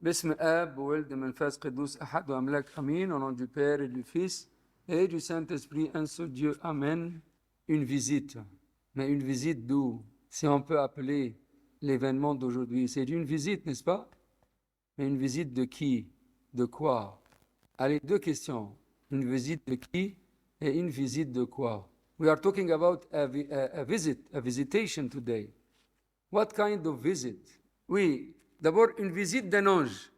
باسم آب وولد منفس قدوس أحد وأملاك أمين, au nom du Père et du Fils et du Saint-Esprit, un seul Dieu, Amen. Une visite, mais une visite d'où? Si on peut appeler l'événement d'aujourd'hui, c'est une visite, n'est-ce pas? Mais une visite de qui? De quoi? Allez, deux questions. Une visite de qui et une visite de quoi? We are talking about a visit, a visitation today. What kind of visit? Oui, d'abord une visite d'un ange.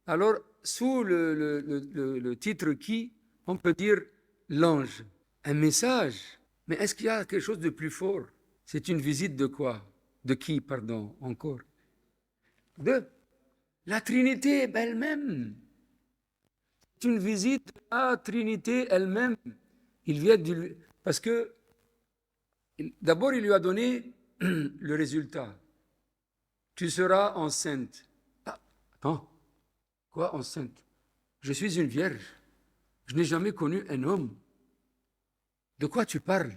Alors, sous le titre qui, on peut dire l'ange. Un message. Mais est-ce qu'il y a quelque chose de plus fort? C'est une visite de quoi? De qui, pardon, encore? De la Trinité elle-même. C'est une visite à la Trinité elle-même. Il vient du... Parce que, d'abord, il lui a donné le résultat. Tu seras enceinte. Ah, attends, quoi enceinte? Je suis une vierge. Je n'ai jamais connu un homme. De quoi tu parles?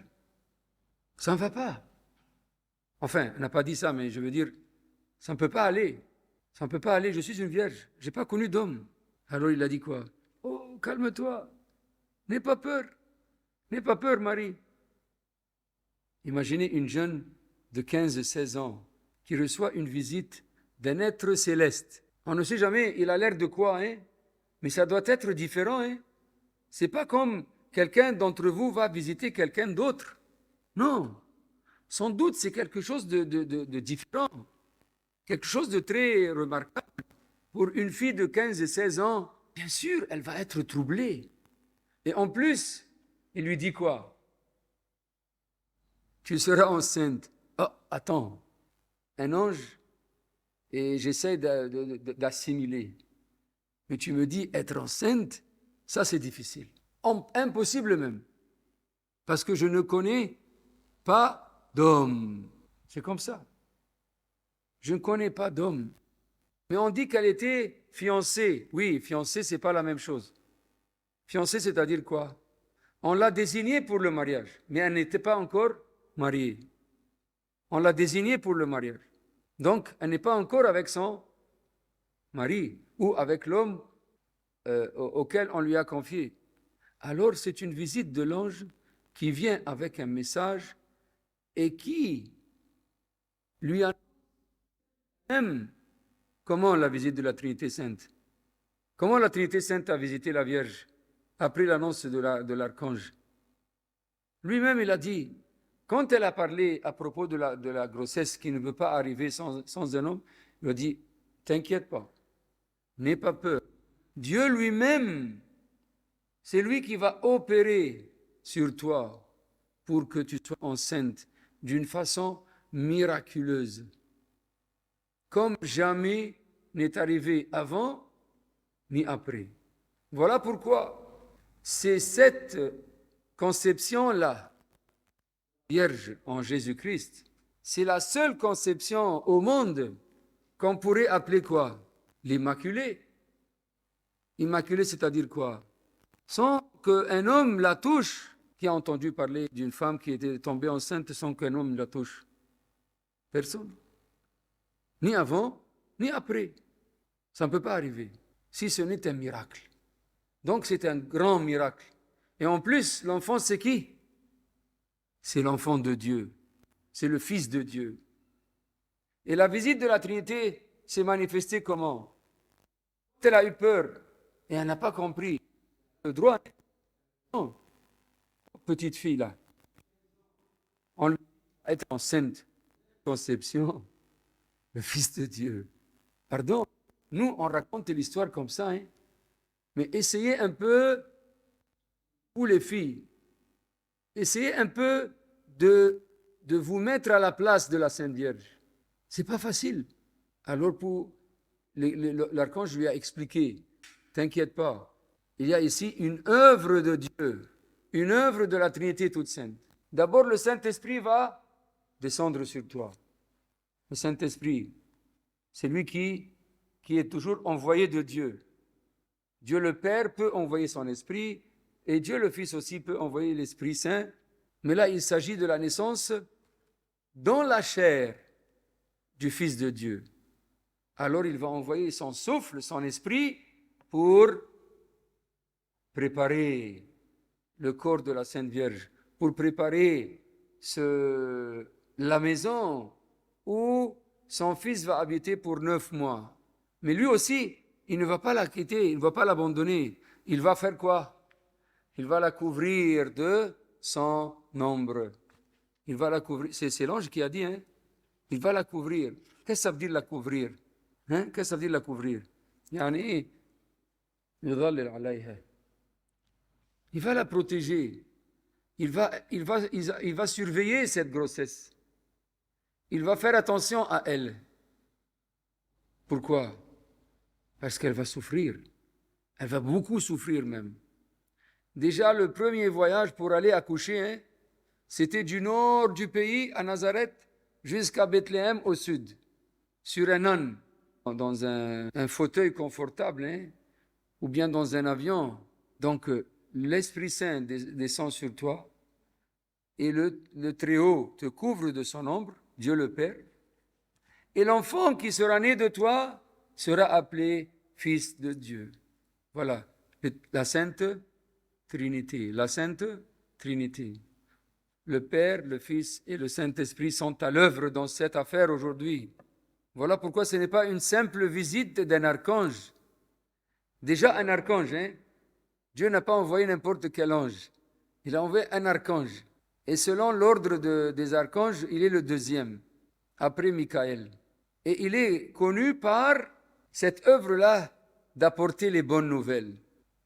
Ça ne va pas. Enfin, on n'a pas dit ça, mais je veux dire, ça ne peut pas aller. Ça ne peut pas aller, je suis une vierge. Je n'ai pas connu d'homme. Alors il a dit quoi? Oh, calme-toi. N'aie pas peur. N'aie pas peur, Marie. Imaginez une jeune de 15-16 ans qui reçoit une visite d'un être céleste. On ne sait jamais, il a l'air de quoi, hein? Mais ça doit être différent, hein? C'est pas comme quelqu'un d'entre vous va visiter quelqu'un d'autre. Non. Sans doute, c'est quelque chose de différent. Quelque chose de très remarquable. Pour une fille de 15 et 16 ans, bien sûr, elle va être troublée. Et en plus, il lui dit quoi? Tu seras enceinte. Oh, attends. Un ange, et j'essaie d'assimiler. Mais tu me dis être enceinte, ça c'est difficile. Impossible même. Parce que je ne connais pas d'homme. C'est comme ça. Je ne connais pas d'homme. Mais on dit qu'elle était fiancée. Oui, fiancée, c'est pas la même chose. Fiancée, c'est-à-dire quoi? On l'a désignée pour le mariage, mais elle n'était pas encore mariée. On l'a désignée pour le mariage. Donc, elle n'est pas encore avec son mari ou avec l'homme auquel on lui a confié. Alors, c'est une visite de l'ange qui vient avec un message et qui lui a même comment la visite de la Trinité Sainte. Comment la Trinité Sainte a visité la Vierge après l'annonce de l'archange? Lui-même, il a dit, quand elle a parlé à propos de la grossesse qui ne veut pas arriver sans un homme, il a dit, t'inquiète pas, n'aie pas peur. Dieu lui-même, c'est lui qui va opérer sur toi pour que tu sois enceinte d'une façon miraculeuse, comme jamais n'est arrivé avant ni après. Voilà pourquoi c'est cette conception-là, Vierge en Jésus-Christ, c'est la seule conception au monde qu'on pourrait appeler quoi? L'Immaculée. Immaculée, c'est-à-dire quoi? Sans qu'un homme la touche. Qui a entendu parler d'une femme qui était tombée enceinte sans qu'un homme la touche? Personne. Ni avant, ni après. Ça ne peut pas arriver, si ce n'est un miracle. Donc c'est un grand miracle. Et en plus, l'enfant, c'est qui? C'est l'enfant de Dieu. C'est le Fils de Dieu. Et la visite de la Trinité s'est manifestée comment? Elle a eu peur et elle n'a pas compris. Le droit, non. Petite fille là, on lui a été enceinte, conception, le Fils de Dieu. Pardon, nous on raconte l'histoire comme ça, hein? Mais essayez un peu, vous les filles, essayez un peu de vous mettre à la place de la Sainte Vierge. C'est pas facile. Alors pour l'archange lui a expliqué, t'inquiète pas, il y a ici une œuvre de Dieu, une œuvre de la Trinité toute sainte. D'abord, le Saint-Esprit va descendre sur toi. Le Saint-Esprit, c'est lui qui est toujours envoyé de Dieu. Dieu le Père peut envoyer son Esprit et Dieu le Fils aussi peut envoyer l'Esprit Saint. Mais là, il s'agit de la naissance dans la chair du Fils de Dieu. alors il va envoyer son souffle, son esprit, pour préparer le corps de la Sainte Vierge, pour préparer la maison où son fils va habiter pour 9 mois. Mais lui aussi, il ne va pas la quitter, il ne va pas l'abandonner. Il va faire quoi? Il va la couvrir de son ombre. Il va la couvrir. C'est l'ange qui a dit, hein? Il va la couvrir. Qu'est-ce que ça veut dire la couvrir? Hein? Qu'est-ce que ça veut dire la couvrir? يعني يظلل عليها. Il va la protéger. Il va surveiller cette grossesse. Il va faire attention à elle. Pourquoi? Parce qu'elle va souffrir. Elle va beaucoup souffrir même. Déjà, le premier voyage pour aller accoucher, hein, c'était du nord du pays, à Nazareth, jusqu'à Bethléem au sud, sur un âne, dans un fauteuil confortable, hein, ou bien dans un avion. Donc, l'Esprit Saint descend sur toi et le Très-Haut te couvre de son ombre, Dieu le Père. Et l'enfant qui sera né de toi sera appelé Fils de Dieu. Voilà, la Sainte Trinité. La Sainte Trinité. Le Père, le Fils et le Saint-Esprit sont à l'œuvre dans cette affaire aujourd'hui. Voilà pourquoi ce n'est pas une simple visite d'un archange. Déjà un archange, hein? Dieu n'a pas envoyé n'importe quel ange. Il a envoyé un archange. Et selon l'ordre des archanges, il est le deuxième, après Michael. Et il est connu par cette œuvre-là d'apporter les bonnes nouvelles.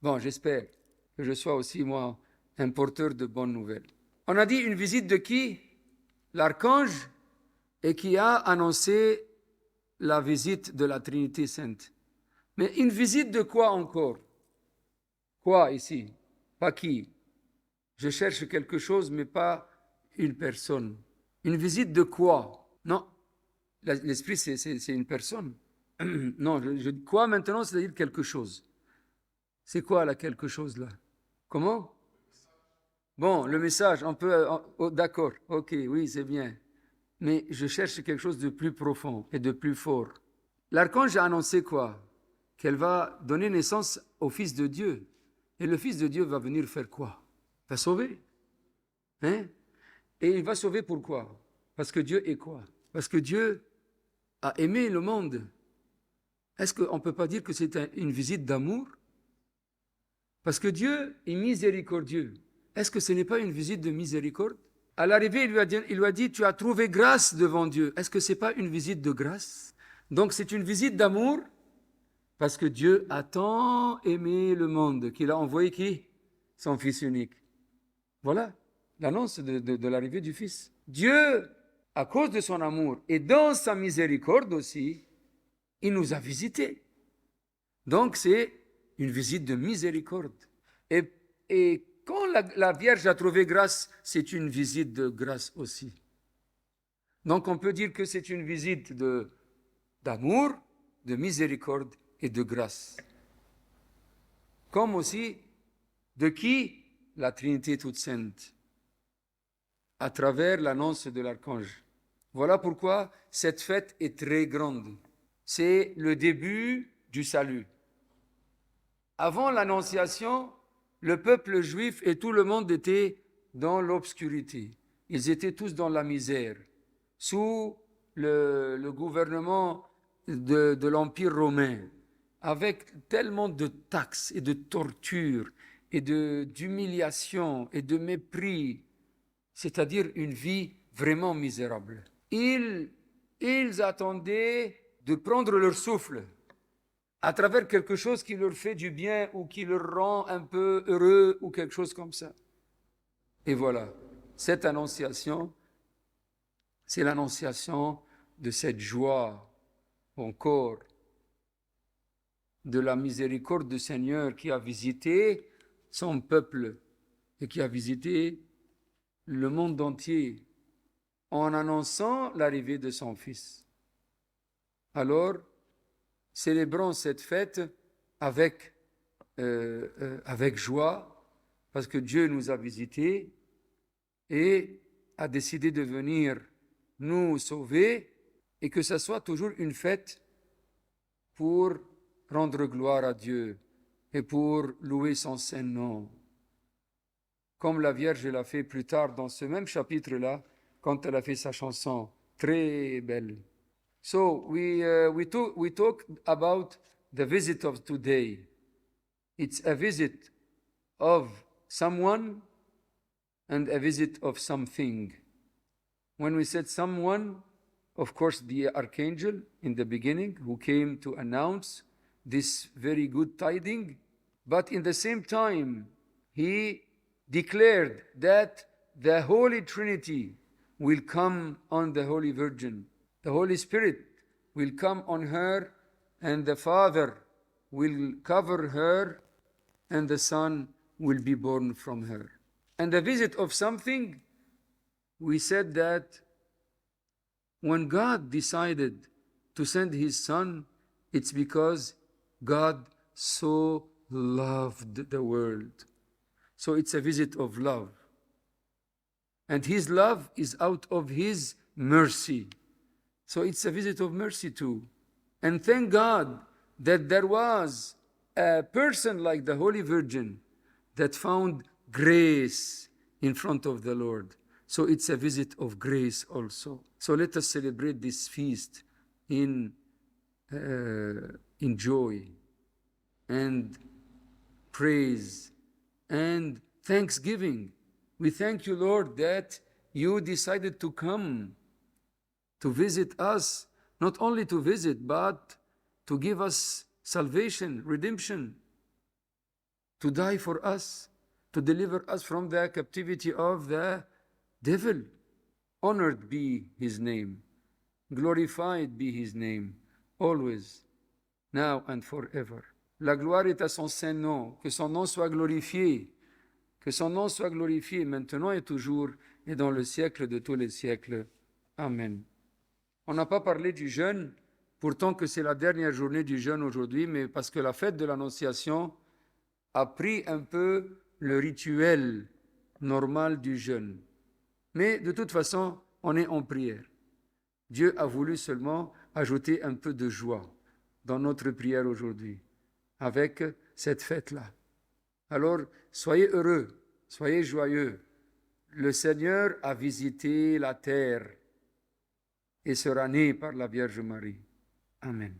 Bon, j'espère que je sois aussi, moi, un porteur de bonnes nouvelles. On a dit une visite de qui? L'archange, et qui a annoncé la visite de la Trinité Sainte. Mais une visite de quoi encore? Quoi ici? Pas qui? Je cherche quelque chose, mais pas une personne. Une visite de quoi? Non, l'esprit, c'est une personne. Non, quoi maintenant, c'est-à-dire quelque chose. C'est quoi là, quelque chose là? Comment? Bon, le message, on peut... Oh, d'accord, ok, oui, c'est bien. Mais je cherche quelque chose de plus profond et de plus fort. L'archange a annoncé quoi? Qu'elle va donner naissance au Fils de Dieu. Et le Fils de Dieu va venir faire quoi? Va sauver. Hein? Et il va sauver pourquoi? Parce que Dieu est quoi? Parce que Dieu a aimé le monde. Est-ce qu'on ne peut pas dire que c'est une visite d'amour? Parce que Dieu est miséricordieux. Est-ce que ce n'est pas une visite de miséricorde? À l'arrivée, il lui a dit, tu as trouvé grâce devant Dieu. Est-ce que ce n'est pas une visite de grâce? Donc c'est une visite d'amour parce que Dieu a tant aimé le monde qu'il a envoyé qui? Son Fils unique. Voilà l'annonce de l'arrivée du Fils. Dieu, à cause de son amour et dans sa miséricorde aussi, il nous a visités. Donc c'est une visite de miséricorde. Et quand la Vierge a trouvé grâce, c'est une visite de grâce aussi. Donc on peut dire que c'est une visite d'amour, de miséricorde et de grâce. Comme aussi de qui? La Trinité toute sainte, à travers l'annonce de l'archange. Voilà pourquoi cette fête est très grande. C'est le début du salut. Avant l'annonciation, le peuple juif et tout le monde étaient dans l'obscurité. Ils étaient tous dans la misère, sous le gouvernement de l'Empire romain, avec tellement de taxes et de tortures et d'humiliation et de mépris, c'est-à-dire une vie vraiment misérable. Ils attendaient de prendre leur souffle à travers quelque chose qui leur fait du bien ou qui leur rend un peu heureux ou quelque chose comme ça. Et voilà, cette annonciation, c'est l'annonciation de cette joie encore, de la miséricorde du Seigneur qui a visité son peuple et qui a visité le monde entier en annonçant l'arrivée de son Fils. Alors, célébrons cette fête avec joie, parce que Dieu nous a visités et a décidé de venir nous sauver, et que ça soit toujours une fête pour rendre gloire à Dieu et pour louer son saint nom, comme la Vierge l'a fait plus tard dans ce même chapitre-là, quand elle a fait sa chanson très belle. So we talk about the visit of today. It's a visit of someone and a visit of something. When we said someone, of course, the archangel in the beginning who came to announce this very good tiding, but in the same time, he declared that the Holy Trinity will come on the Holy Virgin. The Holy Spirit will come on her, and the Father will cover her, and the Son will be born from her. And the visit of something, we said that when God decided to send his Son, it's because God so loved the world. So it's a visit of love. And his love is out of his mercy. So it's a visit of mercy too. And thank God that there was a person like the Holy Virgin that found grace in front of the Lord. So it's a visit of grace also. So let us celebrate this feast in joy and praise and thanksgiving. We thank you, Lord, that you decided to come to visit us, not only to visit, but to give us salvation, redemption, to die for us, to deliver us from the captivity of the devil. Honored be his name, glorified be his name, always, now and forever. La gloire est à son saint nom, que son nom soit glorifié, que son nom soit glorifié maintenant et toujours et dans le siècle de tous les siècles. Amen. On n'a pas parlé du jeûne, pourtant que c'est la dernière journée du jeûne aujourd'hui, mais parce que la fête de l'Annonciation a pris un peu le rituel normal du jeûne. Mais de toute façon, on est en prière. Dieu a voulu seulement ajouter un peu de joie dans notre prière aujourd'hui, avec cette fête-là. Alors, soyez heureux, soyez joyeux. Le Seigneur a visité la terre et sera né par la Vierge Marie. Amen.